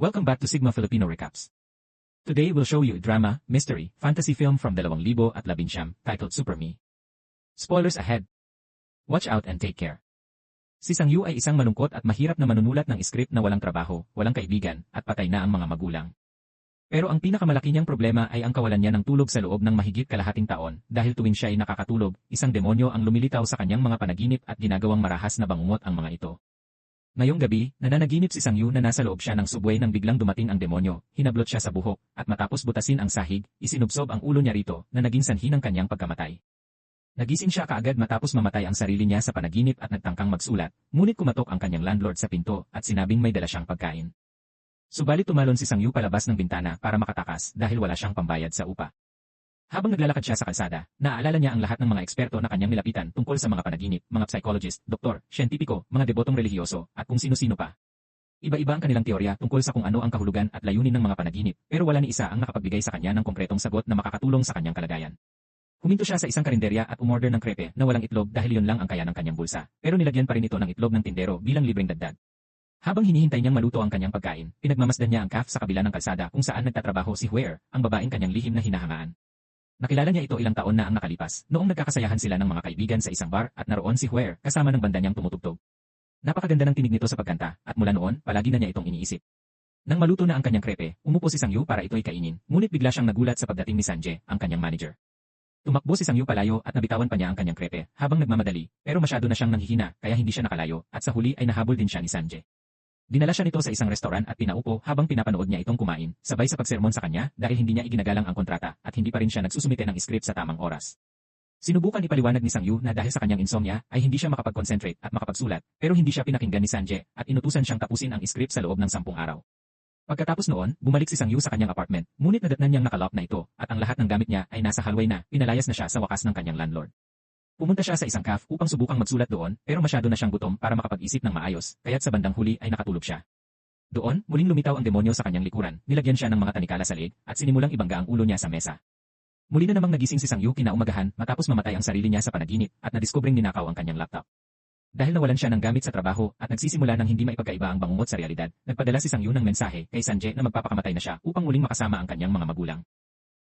Welcome back to Sigma Filipino Recaps. Today we'll show you a drama, mystery, fantasy film from 2019 titled Super Me. Spoilers ahead. Watch out and take care. Si Sang Yu ay isang malungkot at mahirap na manunulat ng script na walang trabaho, walang kaibigan, at patay na ang mga magulang. Pero ang pinakamalaki niyang problema ay ang kawalan niya ng tulog sa loob ng mahigit kalahating taon dahil tuwing siya ay nakakatulog, isang demonyo ang lumilitaw sa kanyang mga panaginip at ginagawang marahas na bangungot ang mga ito. Ngayong gabi, nananaginip si Sang Yu na nasa loob siya ng subway nang biglang dumating ang demonyo, hinablot siya sa buhok, at matapos butasin ang sahig, isinubsob ang ulo niya rito na naging sanhi ng kanyang pagkamatay. Nagising siya kaagad matapos mamatay ang sarili niya sa panaginip at nagtangkang magsulat, ngunit kumatok ang kanyang landlord sa pinto at sinabing may dala siyang pagkain. Subalit tumalon si Sang Yu palabas ng bintana para makatakas dahil wala siyang pambayad sa upa. Habang naglalakad siya sa kalsada, naaalala niya ang lahat ng mga eksperto na kanyang nilapitan tungkol sa mga panaginip, mga psychologist, doktor, siyentipiko, mga debotong relihiyoso, at kung sino-sino pa. Iba-iba ang kanilang teorya tungkol sa kung ano ang kahulugan at layunin ng mga panaginip, pero wala ni isa ang nakapagbigay sa kanya ng konkretong sagot na makakatulong sa kanyang kalagayan. Huminto siya sa isang karinderya at umorder ng krepe na walang itlog dahil yun lang ang kaya ng kanyang bulsa, pero nilagyan pa rin ito ng itlog ng tindero bilang libreng dagdag. Habang hinihintay niyang maluto ang kanyang pagkain, pinagmamasdan niya ang cafe sa kabila ng kalsada kung saan nagtatrabaho si Huer, ang babaeng kanyang lihim na hinahangaan. Nakilala niya ito ilang taon na ang nakalipas, noong nagkakasayahan sila ng mga kaibigan sa isang bar at naroon si Huer kasama ng banda niyang tumutugtog. Napakaganda ng tinig nito sa pagkanta at mula noon, palagi na niya itong iniisip. Nang maluto na ang kanyang krepe, umupo si Sang Yu para ito'y kainin, ngunit bigla siyang nagulat sa pagdating ni Sanje, ang kanyang manager. Tumakbo si Sang Yu palayo at nabitawan pa niya ang kanyang krepe habang nagmamadali, pero masyado na siyang nanghihina kaya hindi siya nakalayo at sa huli ay nahabol din siya ni Sanje. Dinala siya nito sa isang restoran at pinaupo habang pinapanood niya itong kumain, sabay sa pagsermon sa kanya dahil hindi niya iginagalang ang kontrata at hindi pa rin siya nagsusumite ng script sa tamang oras. Sinubukan ipaliwanag ni Sang Yu na dahil sa kanyang insomnia ay hindi siya makapag-concentrate at makapagsulat, pero hindi siya pinakinggan ni Sanje at inutusan siyang tapusin ang script sa loob ng 10 araw. Pagkatapos noon, bumalik si Sang Yu sa kanyang apartment, ngunit nadatnan niyang nakalock na ito at ang lahat ng gamit niya ay nasa hallway na, pinalayas na siya sa wakas ng kanyang landlord. Pumunta siya sa isang cafe upang subukang magsulat doon, pero masyado na siyang gutom para makapag-isip ng maayos, kaya't sa bandang huli ay nakatulog siya. Doon, muling lumitaw ang demonyo sa kanyang likuran, nilagyan siya ng mga tanikala sa leeg, at sinimulang ibangga ang ulo niya sa mesa. Muli na namang nagising si Sang Yu kinaumagahan matapos mamatay ang sarili niya sa panaginip at nadiskubring ninakaw ang kanyang laptop. Dahil nawalan siya ng gamit sa trabaho at nagsisimula ng hindi maipagkaiba ang bangungot sa realidad, nagpadala si Sang Yu ng mensahe kay Sanje na magpapakamatay na siya upang muling makasama ang kanyang mga magulang.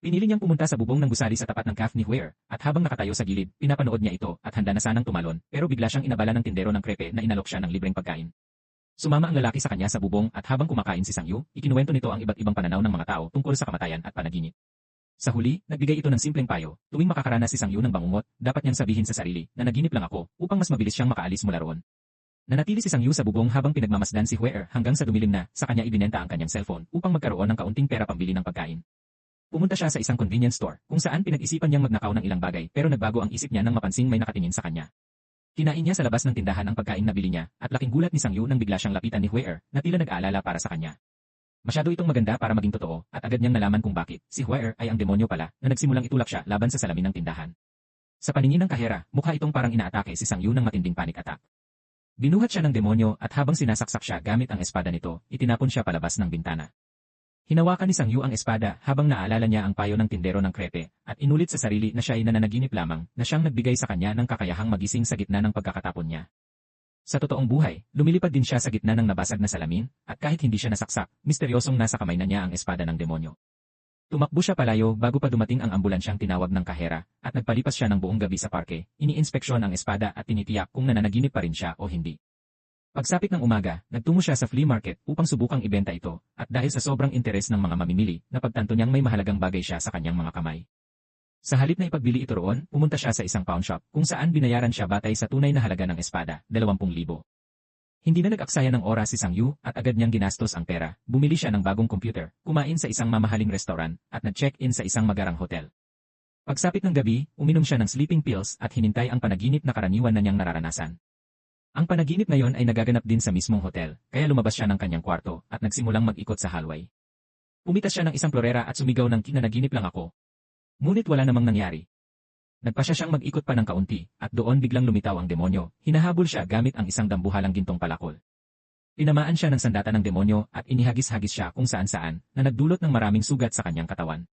Pinili niyang pumunta sa bubong ng gusali sa tapat ng cafe ni Huer, at habang nakatayo sa gilid, pinapanood niya ito at handa na sanang tumalon, pero bigla siyang inabala ng tindero ng krepe na inalok siya ng libreng pagkain. Sumama ang lalaki sa kanya sa bubong at habang kumakain si Sang Yu, ikinuwento nito ang iba't ibang pananaw ng mga tao tungkol sa kamatayan at panaginip. Sa huli, nagbigay ito ng simpleng payo, tuwing makakaranas si Sang Yu ng bangungot, dapat niyang sabihin sa sarili na naginip lang ako upang mas mabilis siyang makaalis mula roon. Nanatili si Sang Yu sa bubong habang pinagmamasdan si Huer hanggang sa dumilim na, sa kanya ibinenta ang kanyang cellphone upang magkaroon ng kaunting pera pambili ng pagkain. Pumunta siya sa isang convenience store kung saan pinag-isipan niyang magnakaw ng ilang bagay pero nagbago ang isip niya nang mapansing may nakatingin sa kanya. Kinain niya sa labas ng tindahan ang pagkain na bili niya, at laking gulat ni Sang Yu nang bigla siyang lapitan ni Huer, na tila nag-aalala para sa kanya. Masyado itong maganda para maging totoo, at agad niyang nalaman kung bakit, si Huer ay ang demonyo pala, na nagsimulang itulak siya laban sa salamin ng tindahan. Sa paningin ng kahera, mukha itong parang inaatake si Sang Yu ng matinding panic attack. Binuhat siya ng demonyo at habang sinasaksak siya gamit ang espada nito, itinapon siya palabas ng bintana. Hinawakan ni Sang Yu ang espada habang naalala niya ang payo ng tindero ng krepe at inulit sa sarili na siya ay nananaginip lamang na siyang nagbigay sa kanya ng kakayahang magising sa gitna ng pagkakatapon niya. Sa totoong buhay, lumilipad din siya sa gitna ng nabasag na salamin at kahit hindi siya nasaksak, misteryosong nasa kamay na niya ang espada ng demonyo. Tumakbo siya palayo bago pa dumating ang ambulansyang tinawag ng kahera at nagpalipas siya ng buong gabi sa parke, iniinspeksyon ang espada at tinitiyak kung nananaginip pa rin siya o hindi. Pagsapit ng umaga, nagtungo siya sa flea market upang subukang ibenta ito, at dahil sa sobrang interes ng mga mamimili, napagtanto niyang may mahalagang bagay siya sa kanyang mga kamay. Sa halip na ipagbili ito roon, pumunta siya sa isang pawn shop kung saan binayaran siya batay sa tunay na halaga ng espada, 20,000. Hindi na nag-aksaya ng oras si Sang Yu at agad niyang ginastos ang pera, bumili siya ng bagong computer, kumain sa isang mamahaling restaurant, at nag-check-in sa isang magarang hotel. Pagsapit ng gabi, uminom siya ng sleeping pills at hinintay ang panaginip na karaniwan na niyang nararanasan. Ang panaginip na yon ay nagaganap din sa mismong hotel, kaya lumabas siya ng kanyang kwarto at nagsimulang mag-ikot sa hallway. Pumitas siya ng isang florera at sumigaw ng kinanaginip lang ako. Ngunit wala namang nangyari. Nagpasya siyang mag-ikot pa ng kaunti at doon biglang lumitaw ang demonyo, hinahabol siya gamit ang isang dambuhalang gintong palakol. Tinamaan siya ng sandata ng demonyo at inihagis-hagis siya kung saan-saan na nagdulot ng maraming sugat sa kanyang katawan.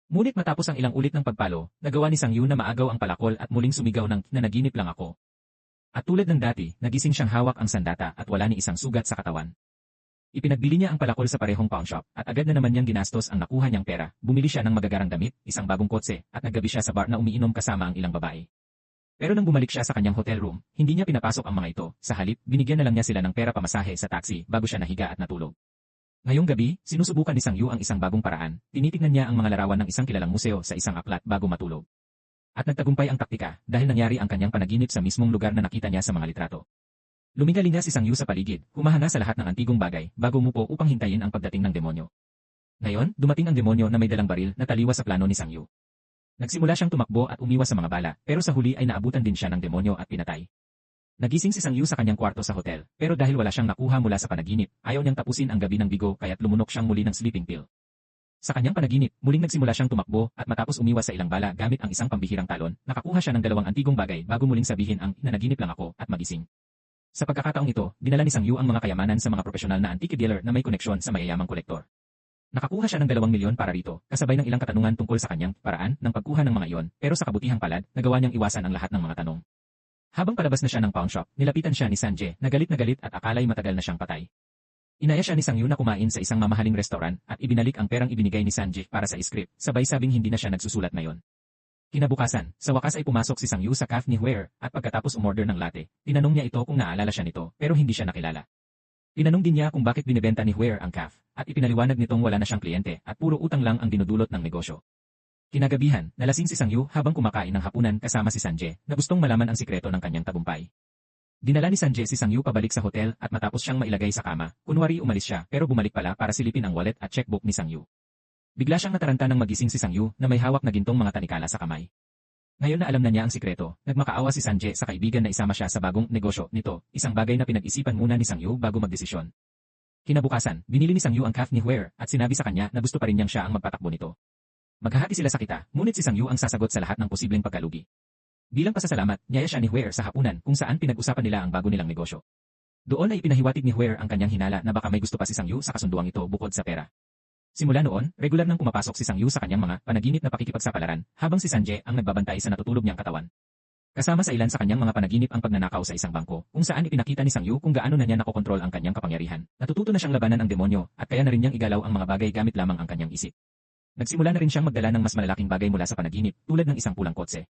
Ngunit matapos ang ilang ulit ng pagpalo, nagawa ni Sang Yu na maagaw ang palakol at muling sumigaw ng kinanaginip lang ako. At tulad ng dati, nagising siyang hawak ang sandata at wala ni isang sugat sa katawan. Ipinagbili niya ang palakol sa parehong pawnshop at agad na naman niyang ginastos ang nakuha niyang pera. Bumili siya ng magagarang damit, isang bagong kotse at naggabi siya sa bar na umiinom kasama ang ilang babae. Pero nang bumalik siya sa kanyang hotel room, hindi niya pinapasok ang mga ito. Sa halip, binigyan na lang niya sila ng pera pamasahe sa taxi bago siya nahiga at natulog. Ngayong gabi, sinusubukan ni Sang Yu ang isang bagong paraan. Tinitignan niya ang mga larawan ng isang kilalang museo sa isang aklat bago matulog. At nagtagumpay ang taktika dahil nangyari ang kanyang panaginip sa mismong lugar na nakita niya sa mga litrato. Lumingalinga si Sang Yu sa paligid, humahanga sa lahat ng antigong bagay bago umupo upang hintayin ang pagdating ng demonyo. Ngayon, dumating ang demonyo na may dalang baril na taliwas sa plano ni Sang Yu. Nagsimula siyang tumakbo at umiwas sa mga bala, pero sa huli ay naabutan din siya ng demonyo at pinatay. Nagising si Sang Yu sa kanyang kwarto sa hotel, pero dahil wala siyang nakuha mula sa panaginip, ayaw niyang tapusin ang gabi ng bigo kaya't lumunok siyang muli ng sleeping pill. Sa kanyang panaginip, muling nagsimula siyang tumakbo at matapos umiwas sa ilang bala gamit ang isang pambihirang talon, nakakuha siya ng dalawang antigong bagay bago muling sabihin ang nanaginip lang ako at magising. Sa pagkakataong ito, dinala ni Sang Yu ang mga kayamanan sa mga profesional na antique dealer na may koneksyon sa mayayamang kolektor. Nakakuha siya ng 2 milyon para rito, kasabay ng ilang katanungan tungkol sa kanyang paraan ng pagkuha ng mga iyon, pero sa kabutihang palad, nagawa niyang iwasan ang lahat ng mga tanong. Habang palabas na siya ng pawnshop, nilapitan siya ni Sanjay na galit at akalay matagal na siyang patay. Inaya siya ni Sang Yu na kumain sa isang mamahaling restaurant at ibinalik ang perang ibinigay ni Sanjay para sa script, sabay sabing hindi na siya nagsusulat ngayon. Kinabukasan, sa wakas ay pumasok si Sang Yu sa cafe ni Huer at pagkatapos umorder ng latte, tinanong niya ito kung naalala siya nito pero hindi siya nakilala. Tinanong din niya kung bakit binibenta ni Huer ang cafe at ipinaliwanag nitong wala na siyang kliyente at puro utang lang ang dinudulot ng negosyo. Kinagabihan, nalasing si Sang Yu habang kumakain ng hapunan kasama si Sanjay na gustong malaman ang sikreto ng kanyang tagumpay. Dinala ni Sanjay si Sang Yu pabalik sa hotel at matapos siyang mailagay sa kama, kunwari umalis siya pero bumalik pala para silipin ang wallet at checkbook ni Sang Yu. Bigla siyang nataranta nang magising si Sang Yu na may hawak na gintong mga tanikala sa kamay. Ngayon na alam na niya ang sikreto, nagmakaawa si Sanjay sa kaibigan na isama siya sa bagong negosyo nito, isang bagay na pinag-isipan muna ni Sang Yu bago magdesisyon. Kinabukasan, binili ni Sang Yu ang cafe ni Huer at sinabi sa kanya na gusto pa rin niyang siya ang magpatakbo nito. Maghahati sila sa kita, ngunit si Sang Yu ang sasagot sa lahat ng posibleng pagkalugi. Bilang pasasalamat, niyaya siya ni Huer sa hapunan kung saan pinag-usapan nila ang bago nilang negosyo. Doon ay ipinahiwatig ni Huer ang kanyang hinala na baka may gusto pa si Sang Yu sa kasunduang ito bukod sa pera. Simula noon, regular nang pumapasok si Sang Yu sa kanyang mga panaginip na pakikipagsapalaran, habang si Sanjay ang nagbabantay sa natutulog niyang katawan. Kasama sa ilan sa kanyang mga panaginip ang pagnanakaw sa isang bangko, kung saan ipinakita ni Sang Yu kung gaano na niya nakokontrol ang kanyang kapangyarihan. Natututo na siyang labanan ang demonyo, at kaya na rin niyang igalaw ang mga bagay gamit lamang ang kanyang isip. Nagsimula na rin siyang magdala ng mas malalaking bagay mula sa panaginip, tulad ng isang pulang kotse.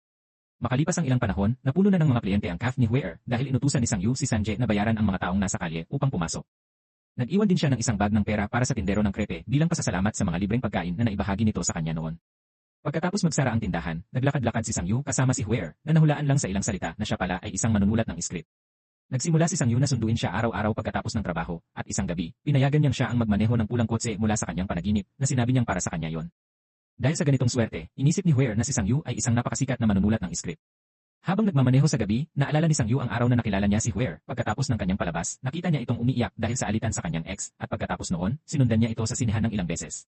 Makalipas ang ilang panahon, napuno na ng mga kliyente ang cafe ni Huer dahil inutusan ni Sang Yu si Sanjay na bayaran ang mga taong nasa kalye upang pumasok. Nag-iwan din siya ng isang bag ng pera para sa tindero ng krepe bilang pasasalamat sa mga libreng pagkain na naibahagi nito sa kanya noon. Pagkatapos magsara ang tindahan, naglakad-lakad si Sang Yu kasama si Huer na nahulaan lang sa ilang salita na siya pala ay isang manunulat ng script. Nagsimula si Sang Yu na sunduin siya araw-araw pagkatapos ng trabaho at isang gabi, pinayagan niyang siya ang magmaneho ng pulang kotse mula sa kanyang panaginip na sinabi niyang para sa kanya yon. Dahil sa ganitong swerte, inisip ni Huer na si Sang Yu ay isang napakasikat na manunulat ng script. Habang nagmamaneho sa gabi, naalala ni Sang Yu ang araw na nakilala niya si Huer. Pagkatapos ng kanyang palabas, nakita niya itong umiiyak dahil sa alitan sa kanyang ex, at pagkatapos noon, sinundan niya ito sa sinehan ng ilang beses.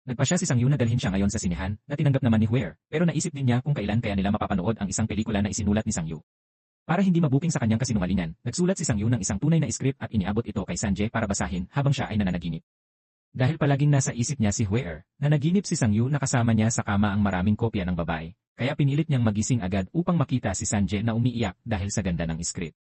Nagpasya si Sang Yu na dalhin siya ngayon sa sinehan, na tinanggap naman ni Huer, pero naisip din niya kung kailan kaya nila mapapanood ang isang pelikula na isinulat ni Sang Yu. Para hindi mabuking sa kanyang kasinungalingan, nagsulat si Sang Yu ng isang tunay na script at iniabot ito kay Sanjay para basahin habang siya ay nananaginip. Dahil palaging nasa isip niya si Huer, nanaginip si Sang Yu na kasama niya sa kama ang maraming kopya ng babae. Kaya pinilit niyang magising agad upang makita si Sanjay na umiiyak dahil sa ganda ng script.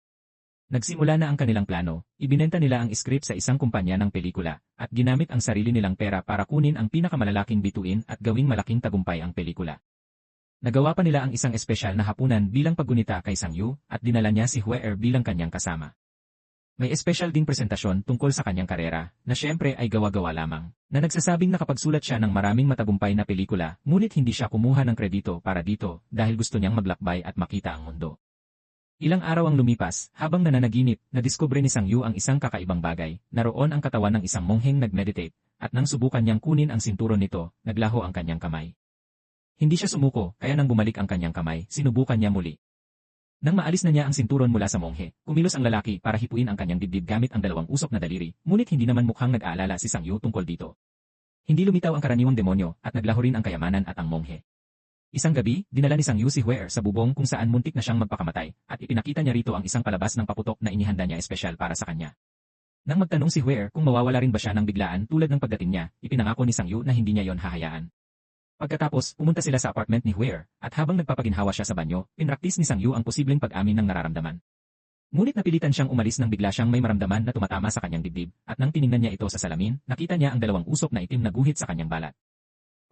Nagsimula na ang kanilang plano, ibinenta nila ang script sa isang kumpanya ng pelikula, at ginamit ang sarili nilang pera para kunin ang pinakamalalaking bituin at gawing malaking tagumpay ang pelikula. Nagawa pa nila ang isang espesyal na hapunan bilang paggunita kay Sang Yu, at dinala niya si Huer bilang kanyang kasama. May espesyal ding presentasyon tungkol sa kanyang karera, na syempre ay gawa-gawa lamang, na nagsasabing nakapagsulat siya ng maraming matagumpay na pelikula, ngunit hindi siya kumuha ng kredito para dito dahil gusto niyang maglakbay at makita ang mundo. Ilang araw ang lumipas, habang nananaginip, nadiskubre ni Sang Yu ang isang kakaibang bagay, naroon ang katawan ng isang mongheng nagmeditate, at nang subukan niyang kunin ang sinturon nito, naglaho ang kanyang kamay. Hindi siya sumuko, kaya nang bumalik ang kanyang kamay, sinubukan niya muli. Nang maalis na niya ang sinturon mula sa monghe, kumilos ang lalaki para hipuin ang kanyang dibdib gamit ang dalawang usok na daliri, ngunit hindi naman mukhang nag-aalala si Sang Yu tungkol dito. Hindi lumitaw ang karaniwang demonyo at naglaho rin ang kayamanan at ang monghe. Isang gabi, dinala ni Sang Yu si Huer sa bubong kung saan muntik na siyang magpakamatay, at ipinakita niya rito ang isang palabas ng paputok na inihanda niya espesyal para sa kanya. Nang magtanong si Huer kung mawawala rin ba siya ng biglaan tulad ng pagdating niya, ipinangako ni Sang Yu na hindi niya yon hahayaan. Pagkatapos, pumunta sila sa apartment ni Huer, at habang nagpapaginhawa siya sa banyo, pinraktis ni Sang Yu ang posibleng pag-amin ng nararamdaman. Ngunit napilitan siyang umalis nang bigla siyang may maramdaman na tumatama sa kanyang dibdib, at nang tiningnan niya ito sa salamin, nakita niya ang dalawang usok na itim na guhit sa kanyang balat.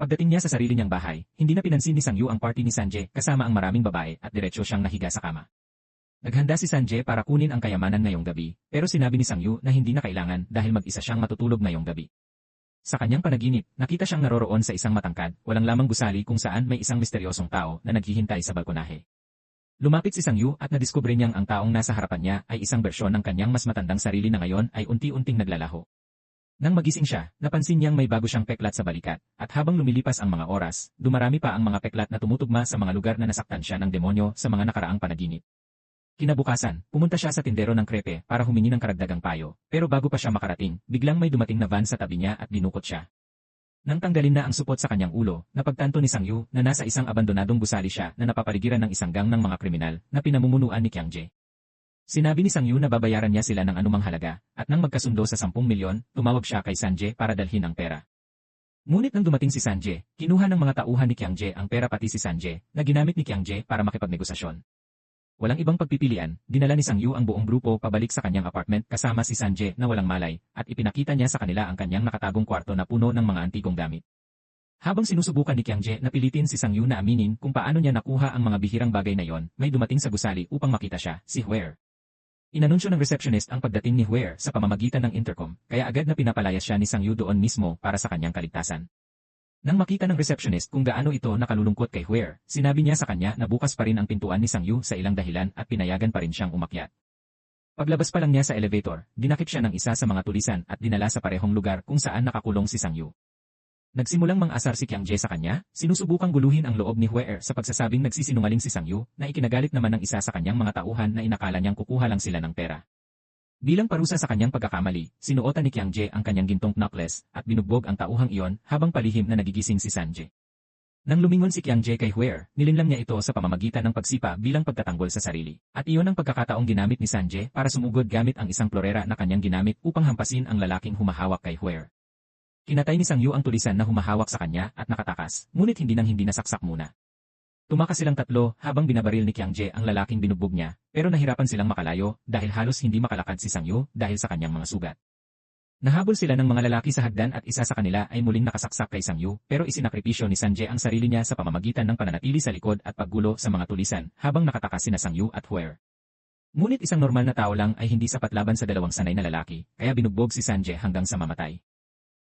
Pagdating niya sa sarili niyang bahay, hindi na pinansin ni Sang Yu ang party ni Sanjay kasama ang maraming babae at diretsyo siyang nahiga sa kama. Naghanda si Sanjay para kunin ang kayamanan ngayong gabi, pero sinabi ni Sang Yu na hindi na kailangan dahil mag-isa siyang matutulog ngayong gabi. Sa kanyang panaginip, nakita siyang naroroon sa isang matangkad, walang lamang gusali kung saan may isang misteryosong tao na naghihintay sa balkonahe. Lumapit si Sang Yu at nadiskubre niyang ang taong nasa harapan niya ay isang bersyon ng kanyang mas matandang sarili na ngayon ay unti-unting naglalaho. Nang magising siya, napansin niyang may bago siyang peklat sa balikat, at habang lumilipas ang mga oras, dumarami pa ang mga peklat na tumutugma sa mga lugar na nasaktan siya ng demonyo sa mga nakaraang panaginip. Kinabukasan, pumunta siya sa tindero ng krepe para humingi ng karagdagang payo, pero bago pa siya makarating, biglang may dumating na van sa tabi niya at dinukot siya. Nang tanggalin na ang supot sa kanyang ulo, napagtanto ni Sang Yu na nasa isang abandonadong gusali siya na napapaligiran ng isang gang ng mga kriminal na pinamumunuan ni Qiang Jie. Sinabi ni Sang Yu na babayaran niya sila ng anumang halaga, at nang magkasundo sa 10 milyon, tumawag siya kay Sanjay para dalhin ang pera. Ngunit nang dumating si Sanjay, kinuha ng mga tauhan ni Qiang Jie ang pera pati si Sanjay na ginamit ni Qiang Jie para makipagnegosasyon. Walang ibang pagpipilian, dinala ni Sang Yu ang buong grupo pabalik sa kanyang apartment kasama si Sanjay na walang malay, at ipinakita niya sa kanila ang kanyang nakatagong kwarto na puno ng mga antigong gamit. Habang sinusubukan ni Qiang Jie na pilitin si Sang Yu na aminin kung paano niya nakuha ang mga bihirang bagay na yon, may dumating sa gusali upang makita siya, si Huer. Inanunsyo ng receptionist ang pagdating ni Huer sa pamamagitan ng intercom, kaya agad na pinapalayas siya ni Sang Yu doon mismo para sa kanyang kaligtasan. Nang makita ng receptionist kung gaano ito nakalulungkot kay Huer, sinabi niya sa kanya na bukas pa rin ang pintuan ni Sang Yu sa ilang dahilan at pinayagan pa rin siyang umakyat. Paglabas pa lang niya sa elevator, dinakip siya ng isa sa mga tulisan at dinala sa parehong lugar kung saan nakakulong si Sang Yu. Nagsimulang mang-asar si Qiang Jie sa kanya, sinusubukang guluhin ang loob ni Huer sa pagsasabing nagsisinungaling si Sang Yu, na ikinagalit naman ng isa sa kanyang mga tauhan na inakala niyang kukuha lang sila ng pera. Bilang parusa sa kanyang pagkakamali, sinuotan ni Qiang Jie ang kanyang gintong necklace at binugbog ang tauhang iyon habang palihim na nagigising si Sanjay. Nang lumingon si Qiang Jie kay Huer, nilinlang niya ito sa pamamagitan ng pagsipa bilang pagtatanggol sa sarili. At iyon ang pagkakataong ginamit ni Sanjay para sumugod gamit ang isang florera na kanyang ginamit upang hampasin ang lalaking humahawak kay Huer. Kinatay ni Sang Yu ang tulisan na humahawak sa kanya at nakatakas, ngunit hindi nasaksak muna. Tumakas silang tatlo habang binabaril ni Qiang Jie ang lalaking binugbog niya, pero nahirapan silang makalayo dahil halos hindi makalakad si Sang Yu dahil sa kanyang mga sugat. Nahabol sila ng mga lalaki sa hagdan at isa sa kanila ay muling nakasaksak kay Sang Yu, pero isinakripisyo ni Sanjay ang sarili niya sa pamamagitan ng pananatili sa likod at paggulo sa mga tulisan habang nakatakas sina Sang Yu at Huer. Ngunit isang normal na tao lang ay hindi sapat laban sa dalawang sanay na lalaki, kaya binugbog si Sanjay hanggang sa mamatay.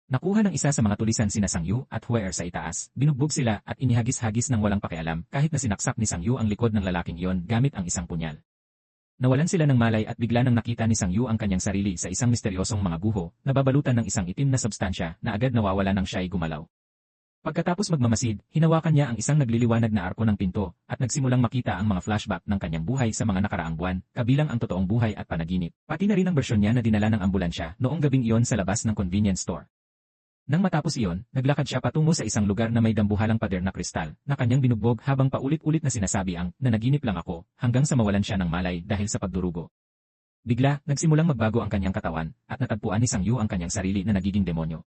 Nakuha ng isa sa mga tulisan sina Sang Yu at Huer sa itaas, binugbog sila at inihagis-hagis ng walang pakialam kahit na sinaksak ni Sang Yu ang likod ng lalaking iyon gamit ang isang punyal. Nawalan sila ng malay at bigla nang nakita ni Sang Yu ang kanyang sarili sa isang misteryosong mga guho, na babalutan ng isang itim na substansya na agad nawawala nang siya'y gumalaw. Pagkatapos magmamasid, hinawakan niya ang isang nagliliwanag na arko ng pinto, at nagsimulang makita ang mga flashback ng kanyang buhay sa mga nakaraang buwan, kabilang ang totoong buhay at panaginip, pati na rin ang bersyon niya na dinala ng ambulansya noong gabing iyon sa labas ng convenience store. Nang matapos iyon, naglakad siya patungo sa isang lugar na may dambuhalang pader na kristal, na kanyang binugbog habang paulit-ulit na sinasabi ang, nanaginip lang ako, hanggang sa mawalan siya ng malay dahil sa pagdurugo. Bigla, nagsimulang magbago ang kanyang katawan, at natagpuan ni Sang Yu ang kanyang sarili na nagiging demonyo.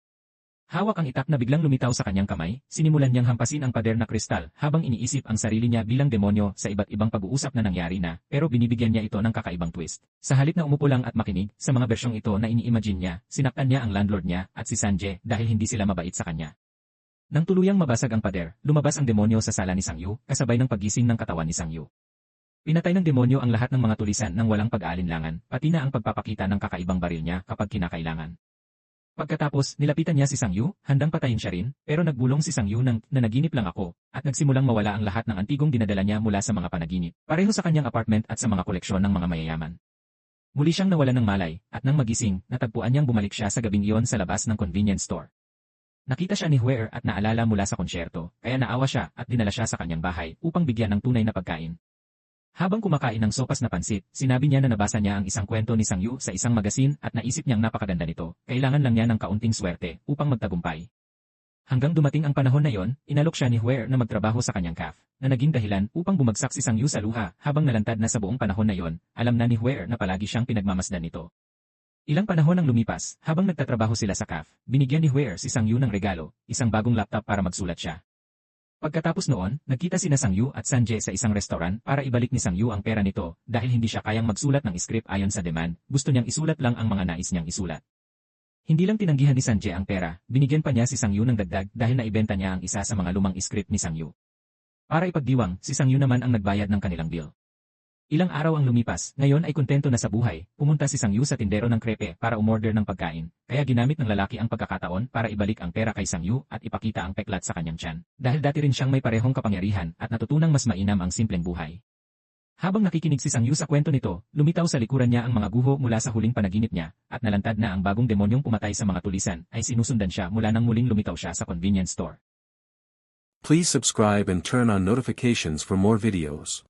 Hawak ang itak na biglang lumitaw sa kanyang kamay, sinimulan niyang hampasin ang pader na kristal habang iniisip ang sarili niya bilang demonyo sa iba't ibang pag-uusap na nangyari na, pero binibigyan niya ito ng kakaibang twist. Sa halip na umupo lang at makinig, sa mga bersyong ito na ini-imagine niya, sinaktan niya ang landlord niya at si Sanjay dahil hindi sila mabait sa kanya. Nang tuluyang mabasag ang pader, lumabas ang demonyo sa sala ni Sang Yu, kasabay ng paggising ng katawan ni Sang Yu. Pinatay ng demonyo ang lahat ng mga tulisan ng walang pag-aalinlangan, pati na ang pagpapakita ng kakaibang baril niya kapag kinakailangan. Pagkatapos, nilapitan niya si Sang Yu, handang patayin siya rin, pero nagbulong si Sang Yu ng, nanaginip lang ako, at nagsimulang mawala ang lahat ng antigong dinadala niya mula sa mga panaginip, pareho sa kanyang apartment at sa mga koleksyon ng mga mayayaman. Muli siyang nawalan ng malay, at nang magising, natagpuan niyang bumalik siya sa gabing iyon sa labas ng convenience store. Nakita siya ni Huer at naalala mula sa konsyerto, kaya naawa siya at dinala siya sa kanyang bahay upang bigyan ng tunay na pagkain. Habang kumakain ng sopas na pansit, sinabi niya na nabasa niya ang isang kwento ni Sang Yu sa isang magasin at naisip niyang napakaganda nito, kailangan lang niya ng kaunting swerte upang magtagumpay. Hanggang dumating ang panahon na yon, inalok siya ni Huer na magtrabaho sa kanyang cafe, na naging dahilan upang bumagsak si Sang Yu sa luha habang nalantad na sa buong panahon na yon, alam na ni Huer na palagi siyang pinagmamasdan nito. Ilang panahon ang lumipas, habang nagtatrabaho sila sa cafe, binigyan ni Huer si Sang Yu ng regalo, isang bagong laptop para magsulat siya. Pagkatapos noon, nagkita sina Sang-yu at Sanjay sa isang restaurant para ibalik ni Sang-yu ang pera nito dahil hindi siya kayang magsulat ng script ayon sa demand, gusto niyang isulat lang ang mga nais niyang isulat. Hindi lang tinanggihan ni Sanjay ang pera, binigyan pa niya si Sang-yu ng dagdag dahil naibenta niya ang isa sa mga lumang script ni Sang-yu. Para ipagdiwang, si Sang-yu naman ang nagbayad ng kanilang bill. Ilang araw ang lumipas, ngayon ay kontento na sa buhay, pumunta si Sang-yu sa tindero ng krepe para umorder ng pagkain, kaya ginamit ng lalaki ang pagkakataon para ibalik ang pera kay Sang-yu at ipakita ang peklat sa kanyang tiyan, dahil dati rin siyang may parehong kapangyarihan at natutunang mas mainam ang simpleng buhay. Habang nakikinig si Sang-yu sa kwento nito, lumitaw sa likuran niya ang mga guho mula sa huling panaginip niya, at nalantad na ang bagong demonyong pumatay sa mga tulisan ay sinusundan siya mula nang muling lumitaw siya sa convenience store. Please subscribe and turn on notifications for more videos.